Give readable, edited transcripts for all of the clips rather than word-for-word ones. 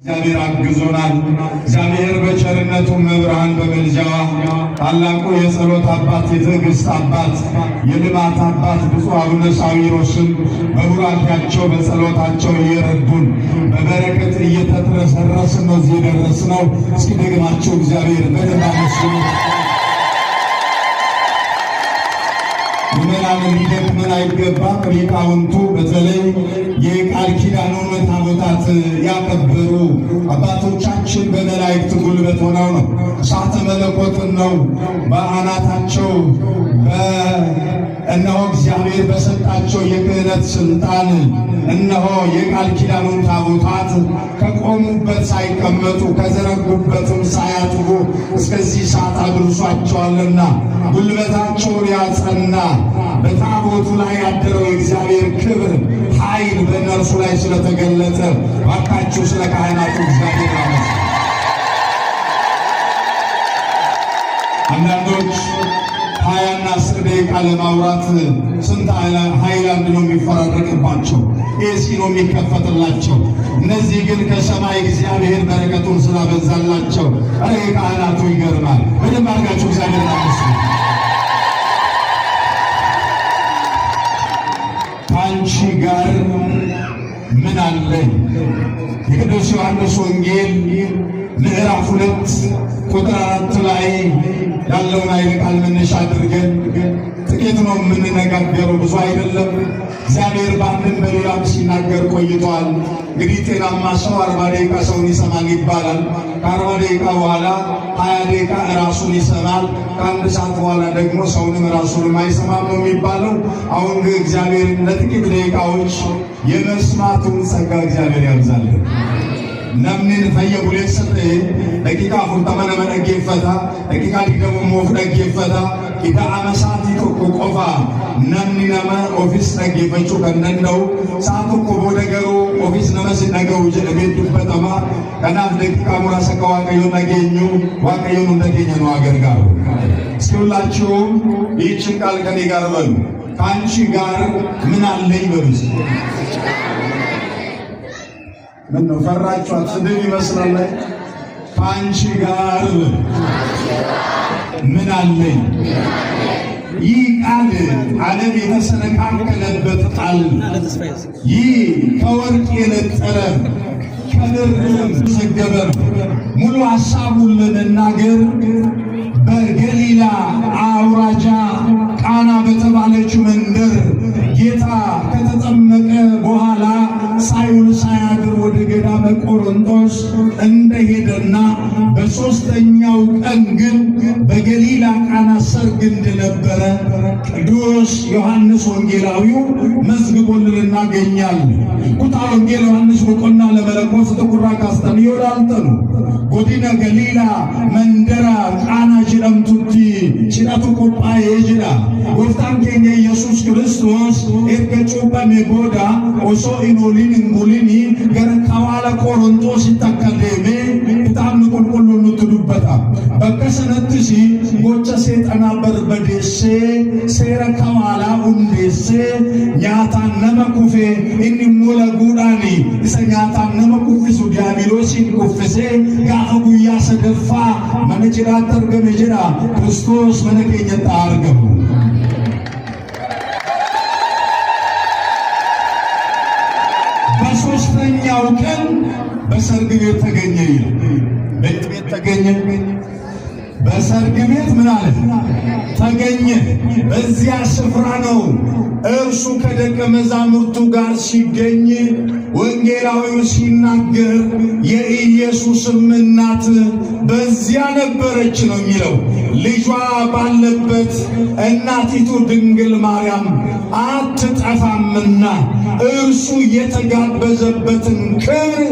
እግዚአብሔር አግዞናል። እግዚአብሔር በቸርነቱ መብርሃን በመልጃዋ ታላቁ የጸሎት አባት የትዕግስት አባት የልማት አባት ብፁዕ አቡነ ሳዊሮስን በቡራኪያቸው በጸሎታቸው እየረዱን በበረከት እየተትረሰረስን ነው እዚህ የደረስነው። እስኪ ደግማቸው እግዚአብሔር በደንብ አመስግኑ። ምዕመናንን ሊደክመን አይገባም። ሊቃውንቱ በተለይ የቃል ኪዳኑን ታቦታት ያከበሩ አባቶቻችን በመላእክት ጉልበት ሆነው ነው። እሳተ መለኮትን ነው በአናታቸው እነሆ እግዚአብሔር በሰጣቸው የክህነት ስልጣን እነሆ የቃል ኪዳኑን ታቦታት ከቆሙበት ሳይቀመጡ ከዘረጉበትም ሳያጥቡ እስከዚህ ሰዓት አድርሷቸዋልና ጉልበታቸውን ያጸና በታቦቱ ላይ ያደረው የእግዚአብሔር ክብር ኃይል በእነርሱ ላይ ስለተገለጠ ባካችሁ ስለ ካህናቱ እግዚአብሔር አመስግኑ። አንዳንዶች 20 እና 10 ደቂቃ ለማውራት ስንት ሃይላንድ ነው የሚፈራረቅባቸው፣ ኤሲ ነው የሚከፈትላቸው። እነዚህ ግን ከሰማይ እግዚአብሔር በረከቱን ስላበዛላቸው ካህናቱ ይገርማል። በደንብ አድርጋችሁ እግዚአብሔር አመስግኑ። ከአንቺ ጋር ምን አለኝ? የቅዱስ ዮሐንስ ወንጌል ምዕራፍ 2 ቁጥር 4 ላይ ያለውን ኃይለ ቃል መነሻ አድርገን ጥቂት ነው የምንነጋገረው፣ ብዙ አይደለም። እግዚአብሔር በአንድም በሌላም ሲናገር ቆይቷል። እንግዲህ ጤናማ ሰው 40 ደቂቃ ሰውን ይሰማል ይባላል። ከ40 ደቂቃ በኋላ 20 ደቂቃ ራሱን ይሰማል። ከአንድ ሰዓት በኋላ ደግሞ ሰውንም ራሱንም አይሰማም ነው የሚባለው። አሁን እግዚአብሔር ለጥቂት ደቂቃዎች የመስማቱን ጸጋ እግዚአብሔር ያብዛልን። namni fayya buleessate daqiiqaa 40 nama dhaggeeffata, daqiiqaa 20 of dhaggeeffata. Ida'ama sa'aatii tokko qofa namni nama ofis dhaggeeffachuu kan danda'u, sa'a tokko booda garuu ofis nama si dhaga'u jedhamee dubbatama. Kanaaf daqiiqaa muraasa akka Waaqayyoon dhageenyu Waaqayyoon hunda keenya nu haa gargaaru። እስኪ ሁላችሁም ይህችን ቃል ከኔ ጋር በሉ። ከአንቺ ጋር ምን አለኝ በሉ። ምን ነው ፈራችኋት? ስድብ ይመስላል። ከአንቺ ጋር ምን አለኝ? ይህ ቃል ዓለም የተሰነካከለበት ቃል፣ ይህ ከወርቅ የነጠረ ከብር የተዘገበ ሙሉ ሐሳቡን ለመናገር በገሊላ አውራጃ ቃና በተባለችው መንደር ጌታ ከተጠመቀ በኋላ ሳይውል ሳያድር ወደ ገዳመ ቆሮንቶስ እንደሄደና በሦስተኛው ቀን ግን በገሊላ ቃና ሰርግ እንደነበረ ቅዱስ ዮሐንስ ወንጌላዊው መዝግቦልን እናገኛለን። ኩታ ወንጌል ዮሐንስ ወቆና ለመለኮት ተቁራ ካስተን ይወዳልተኑ ጎዲነ ገሊላ መንደራ ቃና ጅረምቱቲ ጭራቱ ቆጳዬ ጅራ ጎፍታን ኬኛ ኢየሱስ ክርስቶስ ኤርገጩበሜ ቦዳ ኦሶ ኢኖሊን እንጉሊኒ ገረ ካዋላ ቆሮንቶስ ይተከደሜ በጣም ቁልቁሉ ንትዱበታ በከሰነትሲ ጎቸ ሰይጣና በርበዴሴ ሴረ ካዋላ ኡንዴሴ ኛታን ነመኩፌ ኢኒ ሙለ ጉዳኒ ኢሰ ኛታን ነመኩፊሱ ዲያብሎሲን ኩፍሴ ጋፈ ጉያ ሰደፋ መነጅራ ተርገመ ጅራ ክርስቶስ መነከኘ ታርገሙ። በሦስተኛው ቀን በሰርግ ቤት ተገኘ ይላል። ቤት ተገኘ፣ በሰርግ ቤት ምን አለ ተገኘ። በዚያ ስፍራ ነው እርሱ ከደቀ መዛሙርቱ ጋር ሲገኝ ወንጌላዊው ሲናገር የኢየሱስም እናት በዚያ ነበረች ነው የሚለው። ልጇ ባለበት እናቲቱ ድንግል ማርያም አትጠፋምና እርሱ የተጋበዘበትን ክብር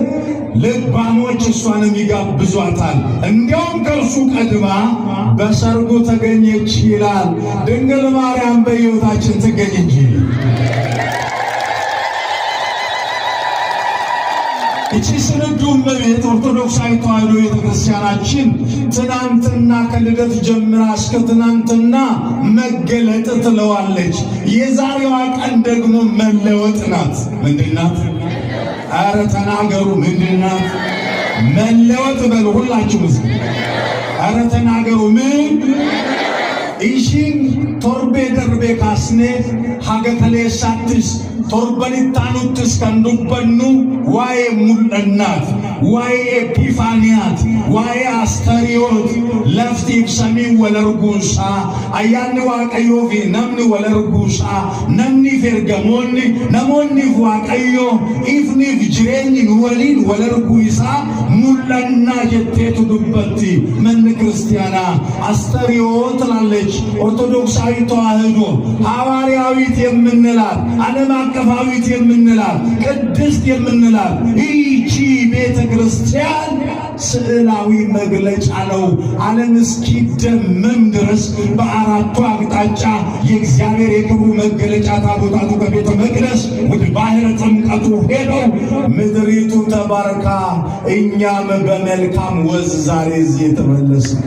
ልባሞች እሷንም ይጋብዟታል። እንዲያውም ከእርሱ ቀድማ በሰርጉ ተገኘች ይላል። ድንግል ማርያም በሕይወታችን ትገኝ እንጂ እቺ ስንዱ እመቤት ኦርቶዶክሳዊ ተዋሕዶ ቤተክርስቲያናችን ትናንትና ከልደት ጀምራ እስከ ትናንትና መገለጥ ትለዋለች። የዛሬዋ ቀን ደግሞ መለወጥ ናት። ምንድን ናት? ኧረ ተናገሩ፣ ምንድን ናት? መለወጥ በሉ ሁላችሁም ኧረ ተናገሩ ምን ኢሽን ቶርቤ ደርቤ ካስኔ ሀገተሌ ሳትስ ቶርበኒታኑትስ ከንዱበኑ ዋዬ ሙለናት ዋዬ ኤፒፋንያት ዋዬ አስተሪዮት ለፍቲፍ ሰሚን ወለርጉንሳ አያን ዋቀዮፊ ነምኒ ወለርጉንሳ ነምኒ ፌርገሞኒ ነሞኒፍ ዋቀዮ ኢፍኒፍ ጅሬኝን ወሊን ወለርጉይሳ ሙለና ጀቴቱ ዱበቲ መን ክርስቲያና አስተሪዮ ትላለች ኦርቶዶክሳዊ ተዋህዶ ሐዋርያዊት የምንላት ዓለም አቀፋዊት የምንላት ቅድስት የምንላት ይቺ ቤተ ክርስቲያን ስዕላዊ መግለጫ ነው። ዓለም እስኪደመም ድረስ በአራቱ አቅጣጫ የእግዚአብሔር የክብሩ መገለጫ ታቦታቱ ከቤተ መቅደስ ወደ ባህረ ጥምቀቱ ሄደው ምድሪቱ ተባርካ እኛም በመልካም ወዝ ዛሬ እዚህ የተመለስን።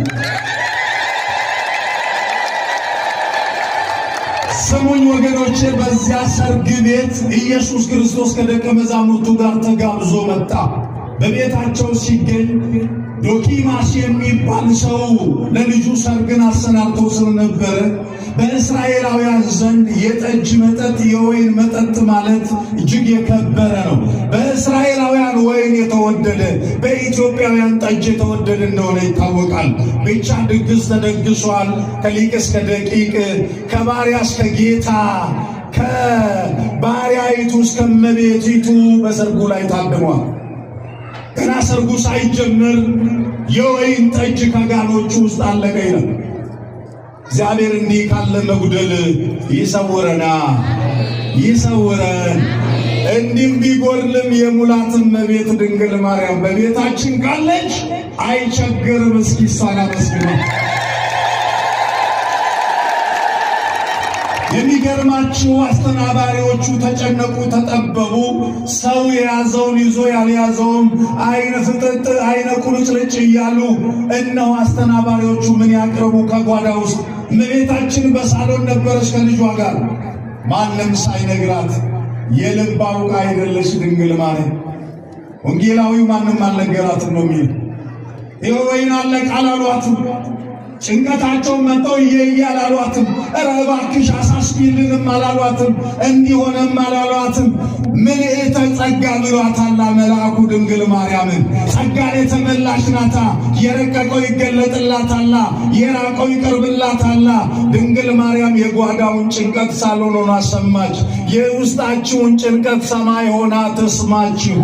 ስሙኝ ወገኖቼ፣ በዚያ ሰርግ ቤት ኢየሱስ ክርስቶስ ከደቀ መዛሙርቱ ጋር ተጋብዞ መጣ። በቤታቸው ሲገኝ ዶኪማስ የሚባል ሰው ለልጁ ሰርግን አሰናድቶ ስለነበረ በእስራኤላውያን ዘንድ የጠጅ መጠጥ የወይን መጠጥ ማለት እጅግ የከበረ ነው። በእስራኤላውያን ወይን የተወደደ፣ በኢትዮጵያውያን ጠጅ የተወደደ እንደሆነ ይታወቃል። ብቻ ድግስ ተደግሷል። ከሊቅ እስከ ደቂቅ፣ ከባሪያ እስከ ጌታ፣ ከባሪያይቱ እስከ እመቤቲቱ በሰርጉ ላይ ታድሟል። ገና ሰርጉ ሳይጀምር የወይን ጠጅ ከጋኖቹ ውስጥ አለቀ ይላል። እግዚአብሔር እንዲህ ካለ መጉደል ይሰውረና ይሰውረን። እንዲህ ቢጎርልም የሙላትን እመቤት ድንግል ማርያም በቤታችን ካለች አይቸግርም። እስኪ እሷን አመስግነው። የሚገርማችሁ አስተናባሪዎቹ ተጨነቁ፣ ተጠበቡ። ሰው የያዘውን ይዞ ያልያዘውም አይነ ፍጥጥ አይነ ቁልጭልጭ እያሉ እነሆ አስተናባሪዎቹ ምን ያቅርቡ? ከጓዳ ውስጥ እመቤታችን በሳሎን ነበረች ከልጇ ጋር። ማንም ሳይነግራት የልብ አውቃ አይደለች ድንግል ማርያም። ወንጌላዊው ማንም አልነገራትም ነው የሚል። ይኸው ወይን አለቀ አላሏትም። ጭንቀታቸውን መጥተው እየየ አላሏትም። ኧረ እባክሽ አሳስቢልንም አላሏትም። እንዲሆነም አላሏትም። ምልዕተ ጸጋ ብሏታላ መልአኩ ድንግል ማርያምን። ጸጋን የተመላሽ ናታ። የረቀቀው ይገለጥላታላ፣ የራቀው ይቀርብላታላ። ድንግል ማርያም የጓዳውን ጭንቀት ሳሎን ሆና ሰማች። የውስጣችሁን ጭንቀት ሰማይ ሆና ተስማችሁ።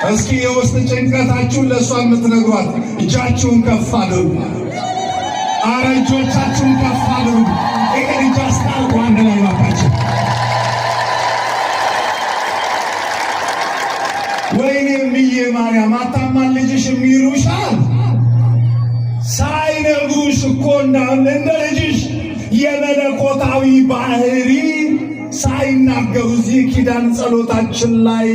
እስኪ የውስጥ ጭንቀታችሁን ለእሷ የምትነግሯት እጃችሁን ከፍ አድርጉ። አረ እጆቻችሁን ከፍ አድርጉ። ይሄን እጅ አስታርቁ አንድ ላይ ባካችሁ። ወይኔ እምዬ ማርያም አታማን ልጅሽ የሚሉሻል ሳይነግሩሽ እኮ እንደ ልጅሽ የመለኮታዊ ባህሪ ሳይናገሩ እዚህ ኪዳን ጸሎታችን ላይ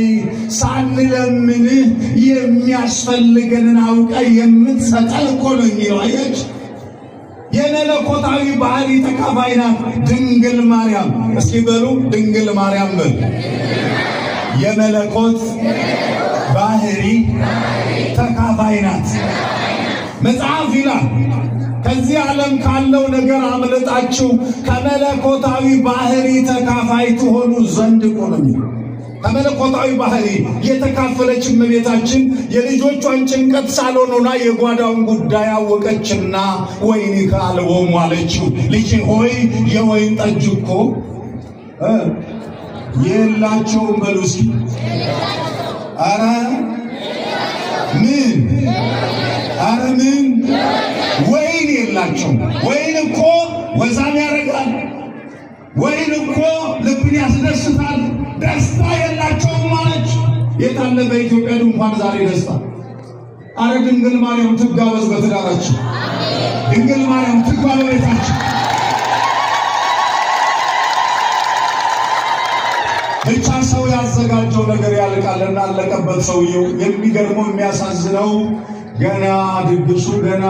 ሳንለምንህ የሚያስፈልገንን አውቀ የምትሰጠን እኮ ነው የሚለው። አያችሁ፣ የመለኮታዊ ባህሪ ተካፋይ ናት ድንግል ማርያም። እስኪ በሉ ድንግል ማርያም በሉ። የመለኮት ባህሪ ተካፋይ ናት። መጽሐፍ ይላል ከዚህ ዓለም ካለው ነገር አምልጣችሁ ከመለኮታዊ ባህሪ ተካፋይ ትሆኑ ዘንድ እኮ ነው የሚለው። ከመለኮታዊ ባህሪ የተካፈለች እመቤታችን የልጆቿን ጭንቀት ሳሎን ሆና የጓዳውን ጉዳይ አወቀችና ወይኔ ከአልቦሙ አለችው። ልጄ ሆይ የወይን ጠጅ እኮ የላቸውም በሉ እስኪ። ኧረ ምን ኧረ ምን ወይን የላቸውም። ወይን እኮ ወዛም ያደርጋል። ወይን እኮ ልብን ያስደስታል። ደስታ የላቸውም ማለች። የታለ በኢትዮጵያ ድንኳን ዛሬ ደስታ? አረ ድንግል ማርያም ትጋበዝ በትዳራችን። ድንግል ማርያም ትግባ በቤታችን። ብቻ ሰው ያዘጋጀው ነገር ያልቃልና አለቀበት ሰውየው። የሚገርመው የሚያሳዝነው ገና ድግሱ ገና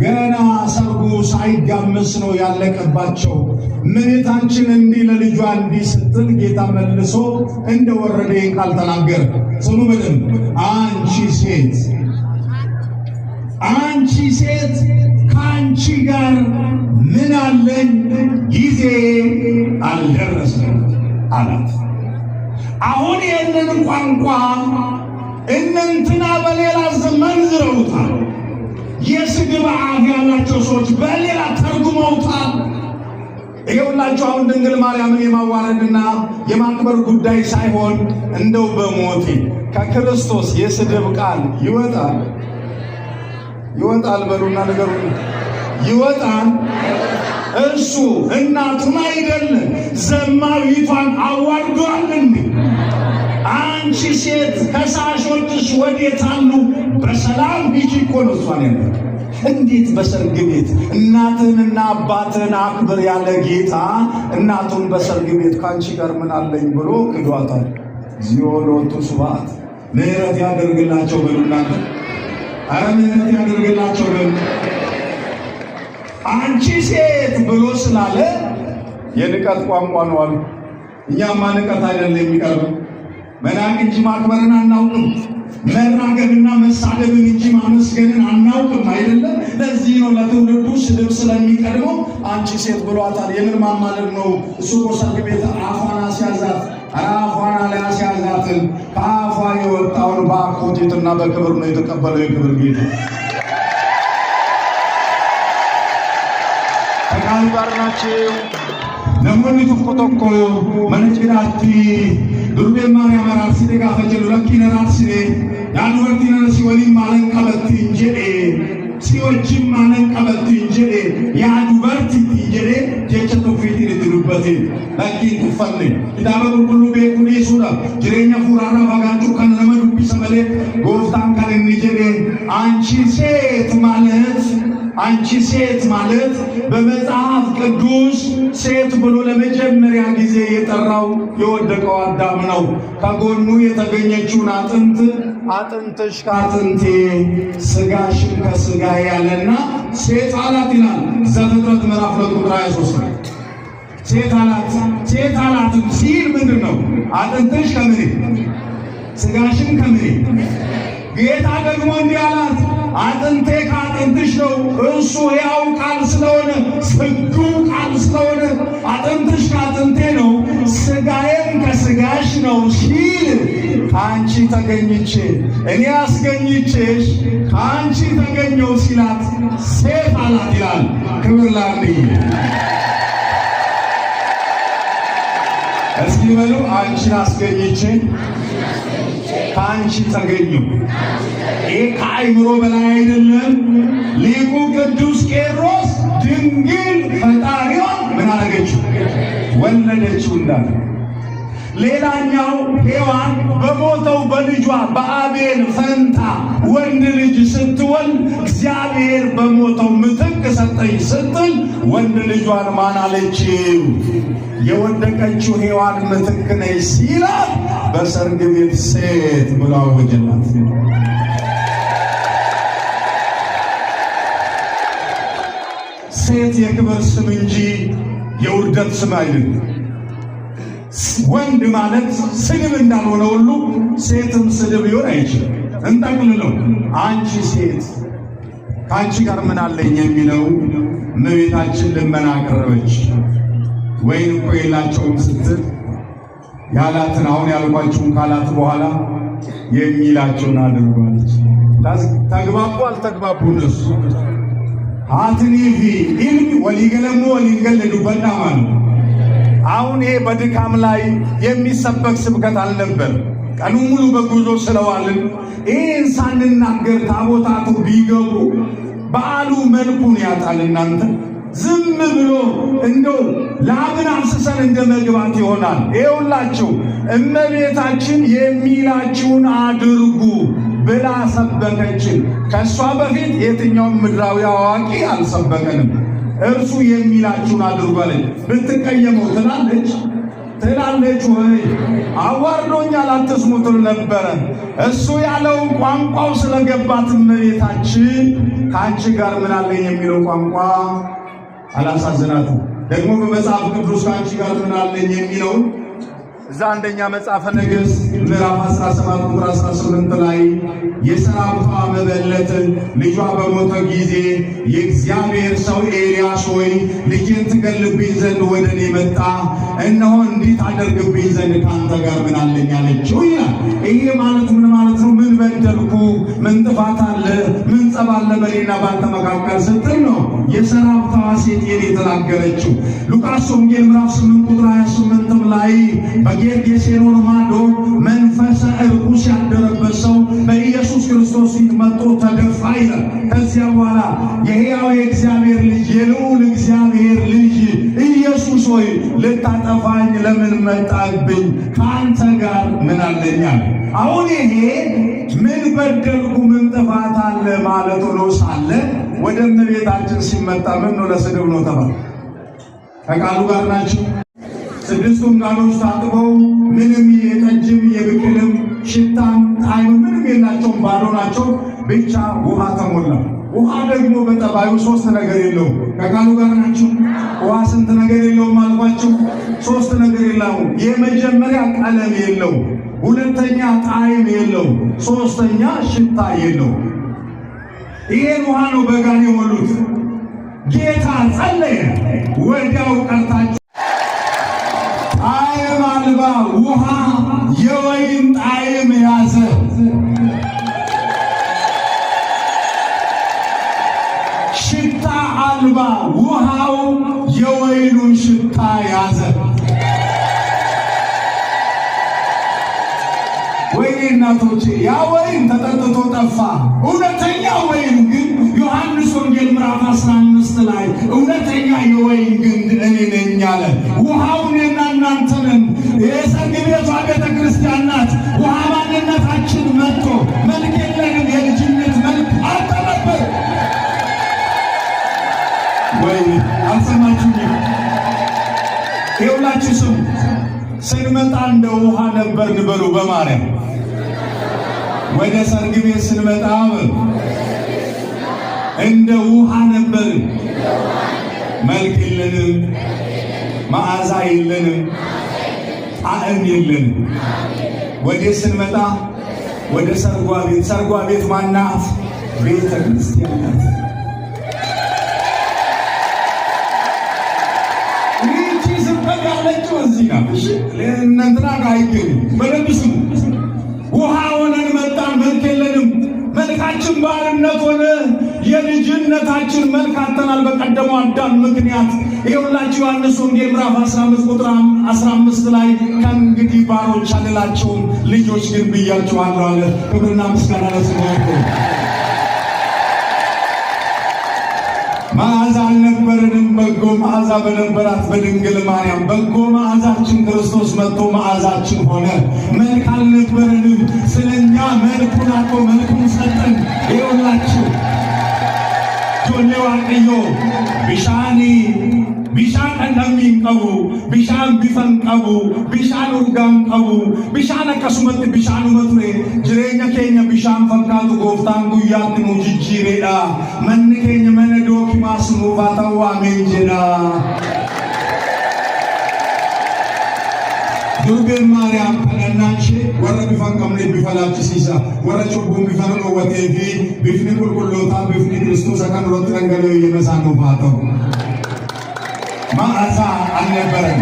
ገና ሰርጉ ሳይጋመስ ነው ያለቀባቸው። እመቤታችን እንዲህ ለልጇ እንዲህ ስትል ጌታ መልሶ እንደወረደ ቃል ተናገረ። ስሙ በደንብ አንቺ ሴት ከአንቺ ጋር ምን አለኝ? ጊዜ አልደረሰም አላት። አሁን ይህንን ቋንቋ እነንትና በሌላ ዘመን ዝረውታል። የስድብ አፍ ያላቸው ሰዎች በሌላ ተርጉመውታል። ይኸውላችሁ አሁን ድንግል ማርያምን የማዋረድና የማክበር ጉዳይ ሳይሆን እንደው በሞቴ ከክርስቶስ የስድብ ቃል ይወጣል በሉና ነገሩ ይወጣል። እሱ እናቱን አይደለም ዘማዊቷን አዋርዷል እንዴ? አንቺ ሴት ከሳሾችሽ ወዴት አሉ? በሰላም ሂጂ እኮ ነው እሷን ያለ። እንዴት በሰርግ ቤት እናትህንና አባትህን አክብር ያለ ጌታ እናቱን በሰርግ ቤት ከአንቺ ጋር ምን አለኝ ብሎ ክዷታል። እግዚኦ ሎቱ ስብሐት። ምሕረት ያደርግላቸው በሉና አረ ምሕረት ያደርግላቸው በሉ። አንቺ ሴት ብሎ ስላለ የንቀት ቋንቋ ነው አሉ። እኛማ ንቀት አይደለም የሚቀርብ መናቅ እንጂ ማክበርን አናውቅም። መራገብና መሳደብን እንጂ ማመስገንን አናውቅም አይደለም። ለዚህ ነው ለትውልዱ ስድብ ስለሚቀድመው አንቺ ሴት ብሏታል። የምን ማማለድ ነው? እሱ ሰርግ ቤት አፏን አስያዛት። አፏን አልያዛትም። ከአፏ የወጣውን በአክብሮትና በክብር ነው የተቀበለው የክብር ጌታ። ተቃል ጋር ናቸው ነሞኒ ተቆጠቆ መንጭዳቲ ዱርቤ ማርያም አራርሲቴ ጋፈጀሉ ለኪነ ራርሲቴ ያን ወርቲነ ሲወሊ ማለን ቀበቲ እንጀዴ ሲወጅም ማለን ቀበቲ እንጀዴ ያን ወርቲ እንጀዴ ጀቸቶ ፊቲ ልትሉበት ለኪን ተፈለ ኪታበ ሁሉ ቤኩኒ ሱራ ጅሬኛ ፉራራ ባጋንቹ ከነመ ዱብሰ መለ ጎፍታን ካለ እንጀዴ አንቺ ሴት ማለት በመጽሐፍ ቅዱስ ሴት ብሎ ለመጀመሪያ ጊዜ የጠራው የወደቀው አዳም ነው። ከጎኑ የተገኘችውን አጥንትሽ ከአጥንቴ ስጋሽን ከስጋ ያለና ሴት አላት ይላል ዘፍጥረት ምዕራፍ 2 ቁጥር 23። ሴት አላት ሲል ምንድን ነው? አጥንትሽ ከምኔ ስጋሽን ከምኔ። ጌታ ደግሞ እንዲህ አላት፣ አጥንቴ ከአጥንትሽ ነው። እሱ ሕያው ቃል ስለሆነ ስግው ቃል ስለሆነ አጥንትሽ ከአጥንቴ ነው፣ ስጋዬም ከስጋሽ ነው ሲል ከአንቺ ተገኝቼ እኔ አስገኝቼሽ ከአንቺ ተገኘው ሲላት ሴት አላት ይላል። ክብር ላንይ። እስኪ በሉ አንቺን አስገኝቼ ከአንቺ ተገኘው። ይህ ከአይምሮ በላይ አይደለም። ሊቁ ቅዱስ ቄርሎስ ድንግል ፈጣሪዋን ምን አደረገችው? ወለደችው እንዳለ። ሌላኛው ሔዋን በሞተው በልጇ በአቤል ፈንታ ወንድ ልጅ ስትወልድ እግዚአብሔር በሞተው ምትክ ሰጠኝ ስትል ወንድ ልጇን ማን አለችው? የወደቀችው ሔዋን ምትክ ነች ሲላት በሰርግ ቤት ሴት ብሎ አወጀላት። ሴት የክብር ስም እንጂ የውርደት ስም አይደለም። ወንድ ማለት ስድብ እንዳልሆነ ሁሉ ሴትም ስድብ ሊሆን አይችልም። እንጠቅልለው። አንቺ ሴት ከአንቺ ጋር ምን አለኝ የሚለው እመቤታችን ልመና አቀረበች። ወይን እኮ የላቸውም ስትል ያላትን አሁን ያልኳችሁን ካላት በኋላ የሚላቸውን አድርጓለች። ተግባቡ አልተግባቡ እነሱ አትኒፊ ኢልሚ ወሊገለሙ ወሊገለዱ በጣም አሁን ይሄ በድካም ላይ የሚሰበክ ስብከት አልነበር። ቀኑ ሙሉ በጉዞ ስለዋልን ይህን ሳንናገር ታቦታቱ ቢገቡ በዓሉ መልኩን ያጣል። እናንተ ዝም ብሎ እንደው ላብን አፍስሰን እንደ መግባት ይሆናል። ይኸውላችሁ እመቤታችን የሚላችሁን አድርጉ ብላ ሰበከችን። ከእሷ በፊት የትኛውም ምድራዊ አዋቂ አልሰበከንም። እርሱ የሚላችሁን አድርጉ አለች። ብትቀየመው ትላለች ወይ? አዋርዶኛል አትስሙትል ነበረ። እሱ ያለውን ቋንቋው ስለገባት እመቤታችን ከአንቺ ጋር ምን አለኝ የሚለው ቋንቋ አላሳዝናትም። ደግሞ በመጽሐፍ ቅዱስ ከአንቺ ጋር ምን አለኝ የሚለው እዛ አንደኛ መጽሐፈ ነገሥት ምዕራፍ 17 ቁጥር 18 ላይ የሰራዊቷ መበለት ልጇ በሞተ ጊዜ የእግዚአብሔር ሰው ኤልያስ ሆይ ልጄን ትገልብኝ ዘንድ ወደ እኔ መጣ፣ እነሆ እንዲህ ታደርግብኝ ዘንድ ከአንተ ጋር ምን አለኝ አለችው ይላል። ይሄ ማለት ምን ማለት ነው? ምን በደልኩ? ምን ጥፋት አለ? ምን ጸብ አለ በእኔና ባንተ መካከል ስትል ነው የሰራዊቷ ሴት የተናገረችው። ሉቃስ ወንጌል ምዕራፍ 8 ቁጥር 28 ላይ በጌርጌሴኖን ማዶ መንፈሰ ርኩስ ያደረበት ሰው በኢየሱስ ክርስቶስ ፊት መጥቶ ተደፋ ይላል። ከዚያ በኋላ የሕያው የእግዚአብሔር ልጅ የልዑል እግዚአብሔር ልጅ ኢየሱስ ሆይ ልታጠፋኝ ለምን መጣብኝ? ከአንተ ጋር ምን አለኛል? አሁን ይሄ ምን በደልኩ ምን ጥፋት አለ ማለት ነው ሳለ ወደ እመቤታችን ሲመጣ ምን ነው ለስድብ ነው ተባለ። ከቃሉ ጋር ናቸው። ስድስቱም ቃሎች ታጥበው ምንም የጠጅም የብቅልም ሽታም ጣዕም ምንም የላቸውም፣ ባዶ ናቸው። ብቻ ውሃ ተሞላ። ውሃ ደግሞ በጠባዩ ሶስት ነገር የለውም። ከቃሉ ጋር ናቸው። ውሃ ስንት ነገር የለውም አልኳቸው? ሶስት ነገር የለውም። የመጀመሪያ ቀለም የለው፣ ሁለተኛ ጣዕም የለው፣ ሶስተኛ ሽታ የለው። ይሄን ውሃ ነው በጋን የሞሉት። ጌታ ጸለየ፣ ወዲያው ቀርታቸው ጣዕም አልባ ውሃ የወይን ጣዕም ያዘ። ሽታ አልባ ውሃው የወይኑን ሽታ ያዘ። ወይኔ እናቶቼ፣ ያ ወይን ተጠጥቶ ጠፋ። እውነተኛ ወይን ግን ዮሐንስ ወንጌል ምዕራፍ 15 ላይ እውነተኛ የወይን ግንድ እኔ ነኝ አለ። ውሃው እኔና እናንተ ነን። የሰርግ ቤቷ ቤተ ክርስቲያን ናት። ውሃ ማንነታችን መጥቶ መልክ የለንም፣ የልጅነት መልክ አልተነበር። ወይ አልሰማችሁኝ? ይኸውላችሁ ስሙ። ስንመጣ እንደ ውሃ ነበርን በሉ በማርያም። ወደ ሰርግ ቤት ስንመጣ እንደ ውሃ ነበርን። መልክ የለንም፣ መዓዛ የለንም፣ ጣዕም የለንም። ወዴት ስንመጣ? ወደ ሰርጓ ቤት። ሰርጓ ቤት ማናት? ቤተ ክርስቲያን ናት። ይህቺ ስበት ያለችው እዚህ ናት። እነንትና ጋር አይገኝም። በደንብ ስሙ። ውሃ ሆነን መጣን፣ መልክ የለንም። መልካችን ባርነት ሆነ። የልጅነታችን መልክ አጥተናል በቀደመው አዳም ምክንያት። ይኸውላችሁ ዮሐንስ ወንጌል ምዕራፍ 15 ቁጥር 15 ላይ ከእንግዲህ ባሮች አልላቸውም ልጆች ግን ብያችኋለሁ አለ። ክብርና ምስጋና ለስሙ ይሁን። መዓዛ አልነበረንም። በጎ መዓዛ በነበራት በድንግል ማርያም በጎ መዓዛችን ክርስቶስ መጥቶ መዓዛችን ሆነ። መልክ አልነበረንም። ስለኛ መልኩን አቆ መልኩን ሰጠን። ይኸውላችሁ ጆሌ ዋቅዮ ቢሻኒ ቢሻን እንደሚን ቀቡ ቢሻን ቢፈን ቀቡ ቢሻን ኡርጋን ቀቡ ቢሻን አከሱመት ቢሻኑ መቱሬ ጅሬኛ ኬኛ ቢሻን ፈካቱ ጎፍታን ጉያት ነው ጅጅሬዳ መን ኬኛ መነ ዶኪ ማስኑ ባታው አሜን ጀዳ ዱርቤን ማርያም ከነናንሽ ወረ ቢፈን ቀምኔ ቢፈላች ሲሳ ወረ ጩቡን ቢፈን ወቴፊ ቢፍኒ ቁልቁሎታ ቢፍኒ ክርስቶስ አካን ሮት ረንገሎ የመሳኑ ባታው መዓዛ አልነበረን፣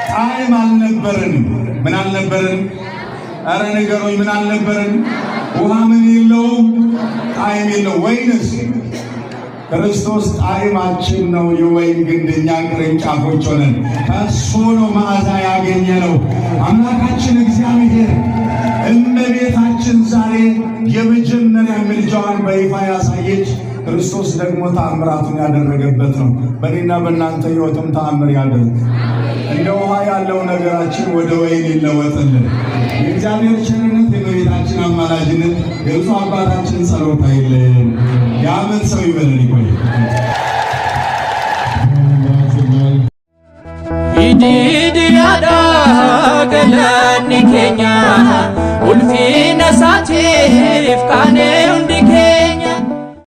ጣዕም አልነበረን። ምን አልነበረን? ኧረ ንገሩኝ፣ ምን አልነበረን? ውሃ ምን የለውም? ጣዕም የለው። ወይንስ ክርስቶስ ጣዕማችን ነው። የወይን ግንድኛ ቅርንጫፎች ሆነን ከእሱ ነው መዓዛ ያገኘ ነው። አምላካችን እግዚአብሔር እመቤታችን ዛሬ የመጀመሪያ ምልጃዋን በይፋ ያሳየች ክርስቶስ ደግሞ ተአምራቱን ያደረገበት ነው። በእኔና በእናንተ ሕይወትም ተአምር ያደርግ። እንደ ውሃ ያለው ነገራችን ወደ ወይን ይለወጥልን። የእግዚአብሔር ቸርነት፣ የእመቤታችን አማላጅነት፣ የብፁዕ አባታችን ጸሎት አይለየን። የዓመት ሰው ይበለን። ይቆይ ይዲዲያዳ ገለኒ ኬኛ ኡልፊነ ሳቲፍ ቃኔ